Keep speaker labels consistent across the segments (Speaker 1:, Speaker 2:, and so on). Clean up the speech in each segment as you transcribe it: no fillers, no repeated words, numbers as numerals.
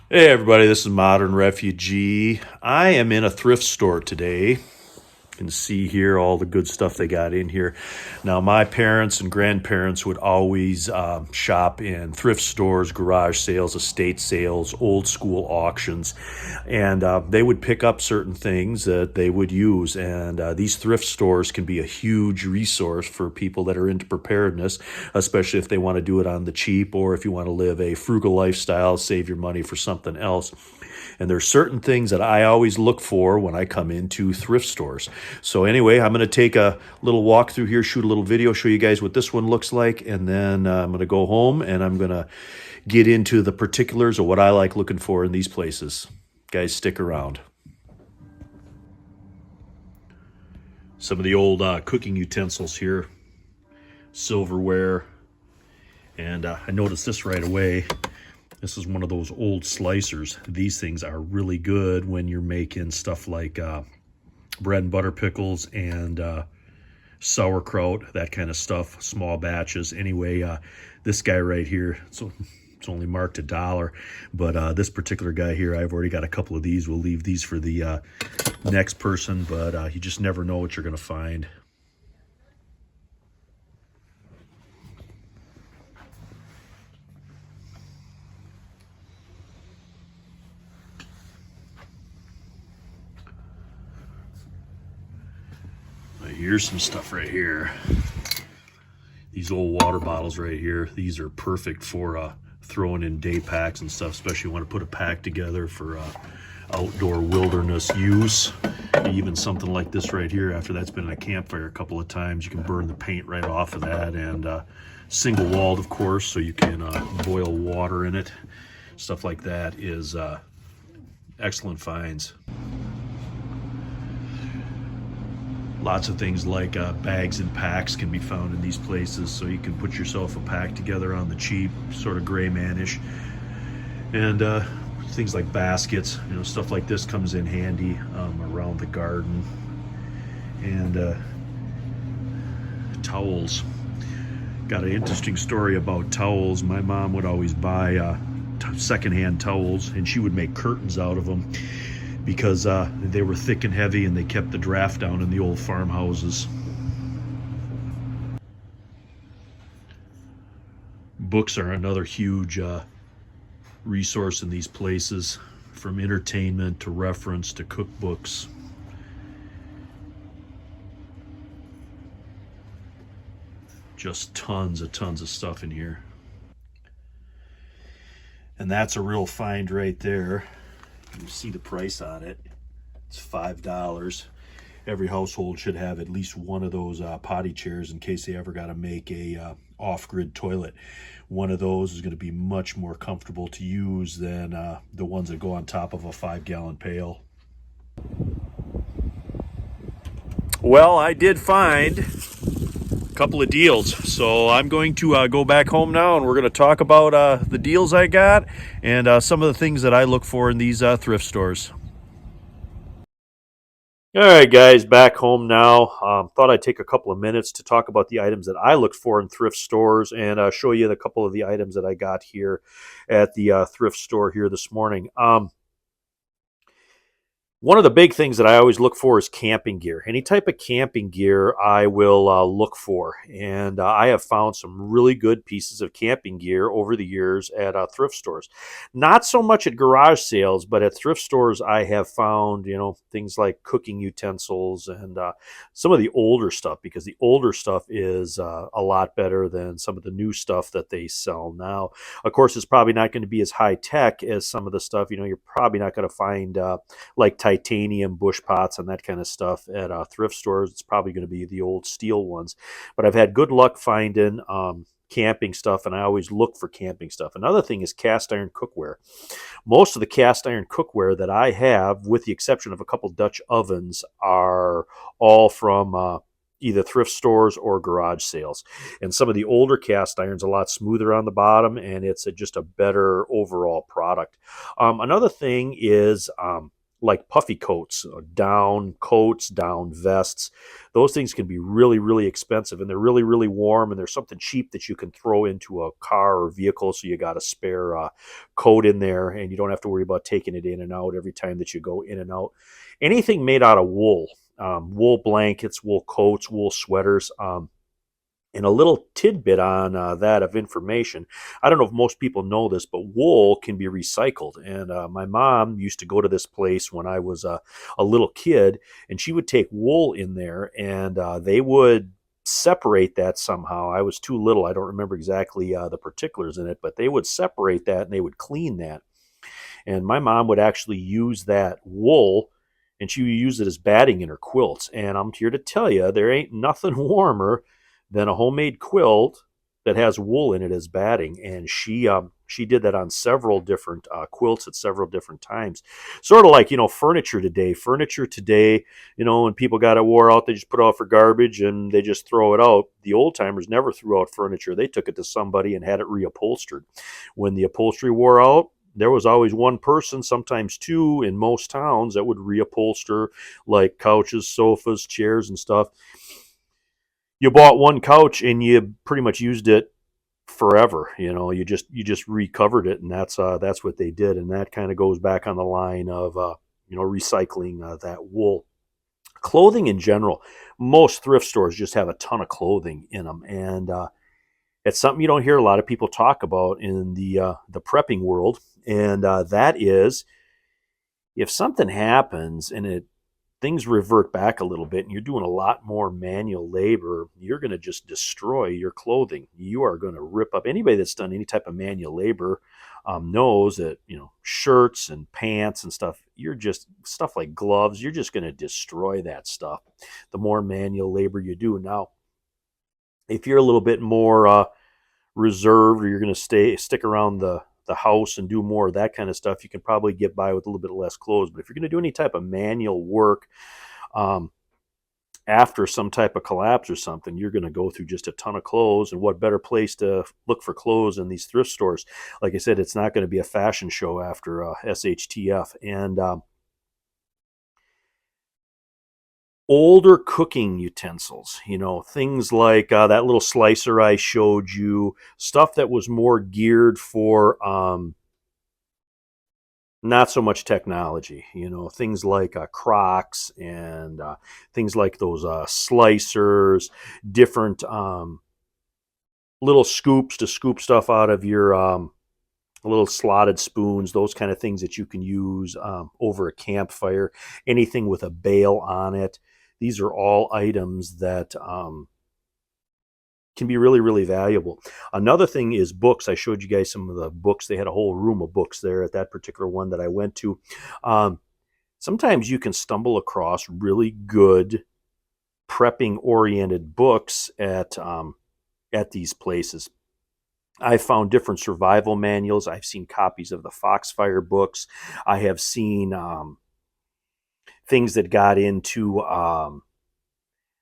Speaker 1: Hey everybody, this is Modern Refugee. I am in a thrift store today. You can see here all the good stuff they got in here. Now, my parents and grandparents would always shop in thrift stores, garage sales, estate sales, old school auctions, and they would pick up certain things that they would use. And these thrift stores can be a huge resource for people that are into preparedness, especially if they want to do it on the cheap or if you want to live a frugal lifestyle, save your money for something else. And there's certain things that I always look for when I come into thrift stores. So anyway, I'm going to take a little walk through here, shoot a little video, show you guys what this one looks like, and then I'm going to go home and I'm going to get into the particulars of what I like looking for in these places. Guys, stick around. Some of the old cooking utensils here, silverware, and I noticed this right away. This is one of those old slicers. These things are really good when you're making stuff like bread and butter pickles and sauerkraut, that kind of stuff, small batches. Anyway, this guy right here, so it's only marked $1, but this particular guy here, I've already got a couple of these. We'll leave these for the next person, but you just never know what you're going to find. Here's some stuff right here. These old water bottles right here, these are perfect for throwing in day packs and stuff, especially when you want to put a pack together for outdoor wilderness use. Even something like this right here, after that's been in a campfire a couple of times, you can burn the paint right off of that. And single walled, of course, so you can boil water in it. Stuff like that is excellent finds. Lots of things like bags and packs can be found in these places, so you can put yourself a pack together on the cheap, sort of gray manish. And things like baskets, stuff like this comes in handy around the garden. And towels. Got an interesting story about towels. My mom would always buy secondhand towels, and she would make curtains out of them because they were thick and heavy and they kept the draft down in the old farmhouses. Books are another huge resource in these places, from entertainment to reference to cookbooks. Just tons of stuff in here. And that's a real find right there. You see the price on it. It's $5. Every household should have at least one of those potty chairs in case they ever got to make a off-grid toilet. One of those is going to be much more comfortable to use than the ones that go on top of a 5-gallon pail. Well, I did find a couple of deals, so I'm going to go back home now and we're going to talk about the deals I got and some of the things that I look for in these thrift stores. All right, guys, back home now. Thought I'd take a couple of minutes to talk about the items that I look for in thrift stores and show you a couple of the items that I got here at the thrift store here this morning. One of the big things that I always look for is camping gear. Any type of camping gear I will look for. And I have found some really good pieces of camping gear over the years at thrift stores. Not so much at garage sales, but at thrift stores I have found, things like cooking utensils and some of the older stuff, because the older stuff is a lot better than some of the new stuff that they sell now. Of course, it's probably not going to be as high tech as some of the stuff. You're probably not going to find like titanium bush pots and that kind of stuff at thrift stores. It's probably going to be the old steel ones. But I've had good luck finding camping stuff, and I always look for camping stuff. Another thing is cast iron cookware. Most of the cast iron cookware that I have, with the exception of a couple Dutch ovens, are all from either thrift stores or garage sales. And some of the older cast irons a lot smoother on the bottom, and it's just a better overall product. Another thing is like puffy coats, down coats, down vests. Those things can be really, really expensive, and they're really, really warm. And there's something cheap that you can throw into a car or vehicle, so you got a spare coat in there, and you don't have to worry about taking it in and out every time that you go in and out. Anything made out of wool, wool blankets, wool coats, wool sweaters. And a little tidbit on that of information. I don't know if most people know this, but wool can be recycled. And my mom used to go to this place when I was a little kid, and she would take wool in there, and they would separate that somehow. I was too little. I don't remember exactly the particulars in it, but they would separate that and they would clean that. And my mom would actually use that wool, and she would use it as batting in her quilts. And I'm here to tell you, there ain't nothing warmer than a homemade quilt that has wool in it as batting. And she did that on several different quilts at several different times. Sort of like, furniture today. Furniture today, when people got it wore out, they just put it out for garbage and they just throw it out. The old timers never threw out furniture. They took it to somebody and had it reupholstered. When the upholstery wore out, there was always one person, sometimes two in most towns, that would reupholster like couches, sofas, chairs, and stuff. You bought one couch and you pretty much used it forever. You just recovered it, and that's what they did. And that kind of goes back on the line of recycling that wool. Clothing in general, most thrift stores just have a ton of clothing in them, and it's something you don't hear a lot of people talk about in the prepping world. And that is, if something happens and things revert back a little bit and you're doing a lot more manual labor, you're going to just destroy your clothing. You are going to rip up. Anybody that's done any type of manual labor knows that, shirts and pants and stuff, stuff like gloves, you're just going to destroy that stuff the more manual labor you do. Now, if you're a little bit more reserved, or you're going to stick around the house and do more of that kind of stuff, you can probably get by with a little bit less clothes. But if you're going to do any type of manual work um, after some type of collapse or something, you're going to go through just a ton of clothes. And what better place to look for clothes in these thrift stores? Like I said, it's not going to be a fashion show after SHTF. And older cooking utensils, things like that little slicer I showed you, stuff that was more geared for not so much technology, things like Crocs, and things like those slicers, different little scoops to scoop stuff out of your little slotted spoons, those kind of things that you can use over a campfire, anything with a bail on it. These are all items that can be really, really valuable. Another thing is books. I showed you guys some of the books. They had a whole room of books there at that particular one that I went to. Sometimes you can stumble across really good prepping oriented books at these places. I've found different survival manuals. I've seen copies of the Foxfire books. I have seen things that got into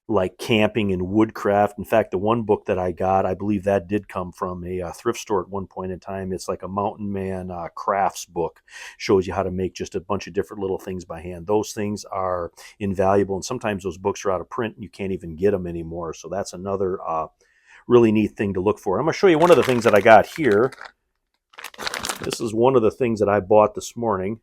Speaker 1: like camping and woodcraft. In fact, the one book that I got, I believe that did come from a thrift store at one point in time. It's like a mountain man crafts book. Shows you how to make just a bunch of different little things by hand. Those things are invaluable, and sometimes those books are out of print and you can't even get them anymore. So that's another really neat thing to look for. I'm going to show you one of the things that I got here. This is one of the things that I bought this morning,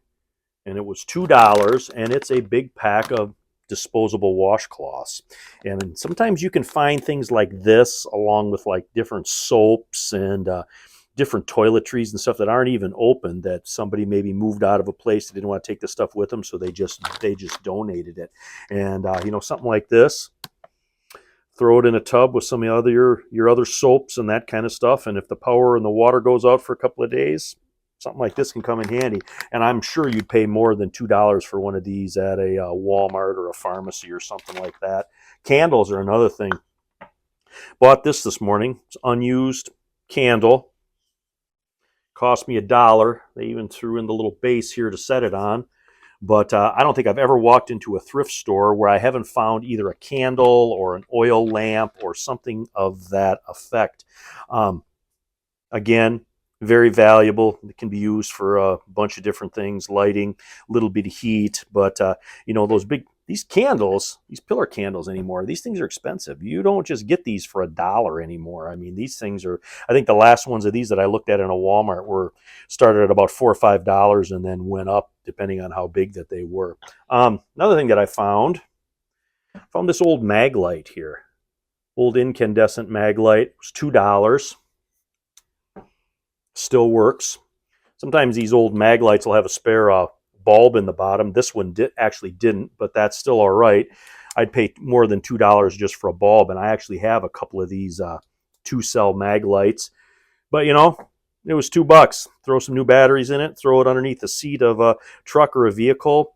Speaker 1: and it was $2, and it's a big pack of disposable washcloths. And sometimes you can find things like this along with like different soaps and different toiletries and stuff that aren't even open, that somebody maybe moved out of a place, they didn't want to take the stuff with them, so they just donated it. And something like this, throw it in a tub with some of your other soaps and that kind of stuff, and if the power and the water goes out for a couple of days, something like this can come in handy. And I'm sure you'd pay more than $2 for one of these at a Walmart or a pharmacy or something like that. Candles are another thing. Bought this morning. It's unused candle. Cost me $1. They even threw in the little base here to set it on. But I don't think I've ever walked into a thrift store where I haven't found either a candle or an oil lamp or something of that effect. Again, very valuable. It can be used for a bunch of different things, lighting, a little bit of heat. But you know, these candles, these pillar candles anymore, these things are expensive. You don't just get these for $1 anymore. I mean, these things are, I think the last ones of these that I looked at in a Walmart were started at about $4 or $5 and then went up depending on how big that they were. Another thing that I found this old mag light here. Old incandescent mag light. It was $2. Still works. Sometimes these old mag lights will have a spare bulb in the bottom. This one actually didn't, but that's still all right. I'd pay more than $2 just for a bulb, and I actually have a couple of these 2-cell mag lights. But you know, it was $2. Throw some new batteries in it, throw it underneath the seat of a truck or a vehicle,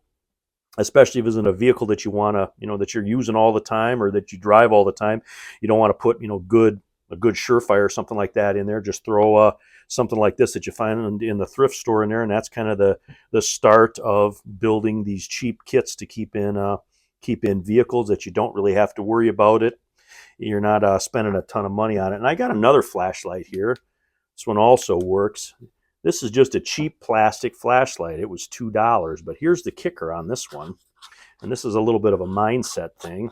Speaker 1: especially if it's in a vehicle that you want to, you know, that you're using all the time or that you drive all the time. You don't want to put, you know, a good Surefire or something like that in there. Just throw something like this that you find in the thrift store in there, and that's kind of the start of building these cheap kits to keep in vehicles that you don't really have to worry about it. You're not spending a ton of money on it. And I got another flashlight here. This one also works. This is just a cheap plastic flashlight. It was $2, but here's the kicker on this one, and this is a little bit of a mindset thing.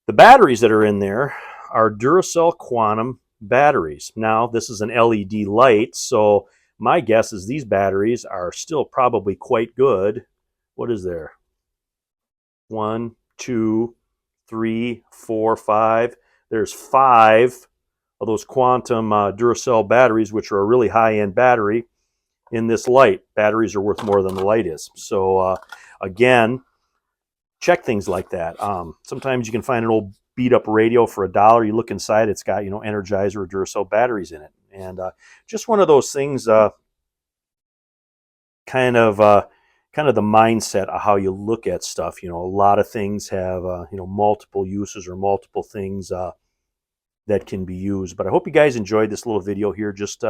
Speaker 1: The batteries that are in there are Duracell Quantum batteries. Now, this is an LED light, so my guess is these batteries are still probably quite good. What is there? 1, 2, 3, 4, 5. There's 5 of those Quantum Duracell batteries, which are a really high-end battery, in this light. Batteries are worth more than the light is. So, again, check things like that. Sometimes you can find an old beat-up radio for $1. You look inside, it's got, you know, Energizer or Duracell batteries in it. And just one of those things, kind of the mindset of how you look at stuff. You know, a lot of things have, you know, multiple uses or multiple things that can be used. But I hope you guys enjoyed this little video here, just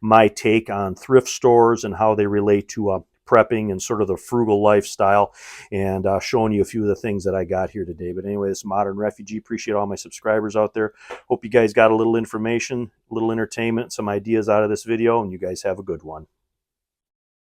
Speaker 1: my take on thrift stores and how they relate to prepping and sort of the frugal lifestyle, and showing you a few of the things that I got here today. But anyway, this Modern Refugee, appreciate all my subscribers out there. Hope you guys got a little information, a little entertainment, some ideas out of this video, and you guys have a good one.